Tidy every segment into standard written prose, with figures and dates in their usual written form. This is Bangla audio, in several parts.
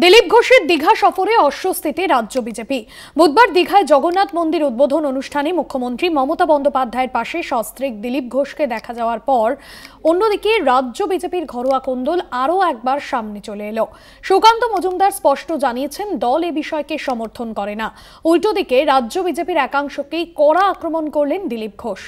দিলীপ ঘোষের দীঘা সফরে অস্বস্তিতে রাজ্য বিজেপি। বুধবার দীঘায় জগন্নাথ মন্দির উদ্বোধন অনুষ্ঠানে মুখ্যমন্ত্রী মমতা বন্দ্যোপাধ্যায়ের পাশে সস্ত্রীক দিলীপ ঘোষকে দেখা যাওয়ার পর অন্যদিকে রাজ্য বিজেপির ঘরোয়া কোন্দল আরও একবার সামনে চলে এলো। সুকান্ত মজুমদার স্পষ্ট জানিয়েছেন দল এ বিষয়কে সমর্থন করে না। উল্টো দিকে রাজ্য বিজেপির একাংশকেই কড়া আক্রমণ করলেন দিলীপ ঘোষ।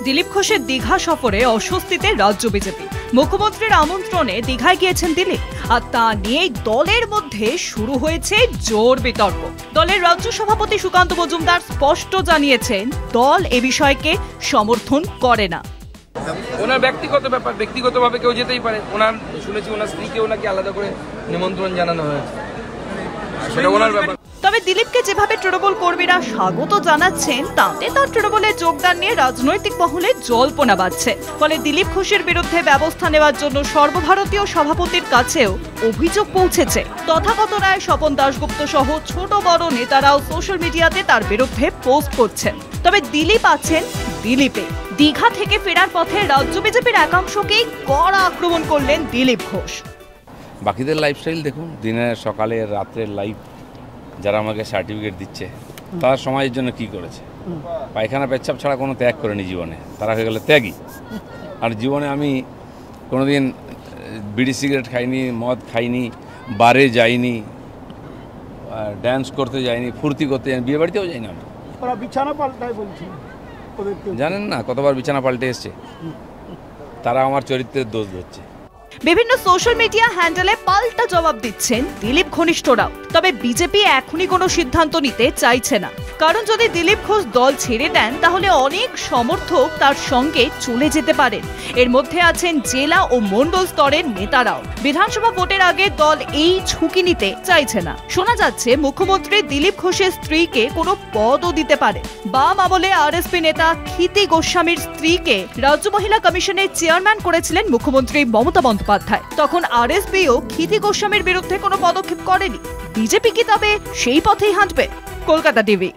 দিলীপ ঘোষের দীঘা সফরে অস্বস্তিতে রাজ্য বিজেপি। মুখ্যমন্ত্রীর আমন্ত্রণে দীঘায় গিয়েছেন দিলীপ, আর তা নিয়েই দলের মধ্যে শুরু হয়েছে জোর বিতর্ক। দলের রাজ্য সভাপতি সুকান্ত মজুমদার স্পষ্ট জানিয়েছেন দল এ বিষয়কে সমর্থন করে না। ওনার ব্যক্তিগত ব্যাপার, ব্যক্তিগতভাবে কেউ যেতেই পারে। ওনার শুনেছি ওনার স্ত্রীকেও নাকি আলাদা করে নিমন্ত্রণ জানানো হয়েছে, সেটা ওনার ব্যাপার। তবে দিলীপকে যেভাবে তৃণমূল কর্মীরা স্বাগত জানাচ্ছেন, তাতে তার তৃণমূলে যোগদান নিয়ে রাজনৈতিক মহলে জল্পনা বাজছে। ফলে দিলীপ ঘোষের বিরুদ্ধে ব্যবস্থা নেওয়ার জন্য সর্বভারতীয় সভাপতির কাছেও অভিযোগ পৌঁছেছে। তথাগত রায়, স্বপন দাশগুপ্ত সহ ছোট বড় নেতারাও সোশ্যাল মিডিয়াতে তার বিরুদ্ধে পোস্ট করছেন। তবে দিলীপ আছেন দিলীপে। দীঘা থেকে ফেরার পথে রাজ্য বিজেপির একাংশকেই কড়া আক্রমণ করলেন দিলীপ ঘোষ। বাকিদের লাইফস্টাইল দেখুন, দিনের সকালে রাত্রের লাইফ, যারা আমাকে সার্টিফিকেট দিচ্ছে তারা সমাজের জন্য কি করেছে? পায়খানা পেচ্ছাপ ছাড়া কোনো ত্যাগ করেনি জীবনে, তারা হয়ে গেলে ত্যাগী। আর জীবনে আমি কোনোদিন বিড়ি সিগারেট খাইনি, মদ খাইনি, বারে যাইনি, ড্যান্স করতে যাইনি, ফুর্তি করতে যাইনি, বিয়ে বাড়িতেও যাইনি। আমি বিছানা পাল্টায় বলছি, জানেন না কতবার বিছানা পাল্টে এসছে। তারা আমার চরিত্রের দোষ ধরছে। বিভিন্ন সোশ্যাল মিডিয়া হ্যান্ডেলে পাল্টা জবাব দিচ্ছেন দিলীপ ঘনিষ্ঠরাও। তবে বিজেপি এখনই কোনো সিদ্ধান্ত নিতে চাইছে না, কারণ যদি দিলীপ ঘোষ দল ছেড়ে দেন তাহলে অনেক সমর্থক তার সঙ্গে চলে যেতে পারেন। এর মধ্যে আছেন জেলা ও মণ্ডল স্তরের নেতারাও। বিধানসভা ভোটের আগে দল এই ঝুঁকি নিতে চাইছে না। শোনা যাচ্ছে মুখ্যমন্ত্রী দিলীপ ঘোষের স্ত্রীকে কোনো পদও দিতে পারে। বাম আমলে আরএসপি নেতা ক্ষিতি গোস্বামীর স্ত্রীকে রাজ্য মহিলা কমিশনের চেয়ারম্যান করেছিলেন মুখ্যমন্ত্রী মমতা বন্দ্যোপাধ্যায়। তখন আরএসপিও ক্ষিতি গোস্বামীর বিরুদ্ধে কোনো পদক্ষেপ করেনি। বিজেপি কি তবে সেই পথেই হাঁটবে? কলকাতা টিভি।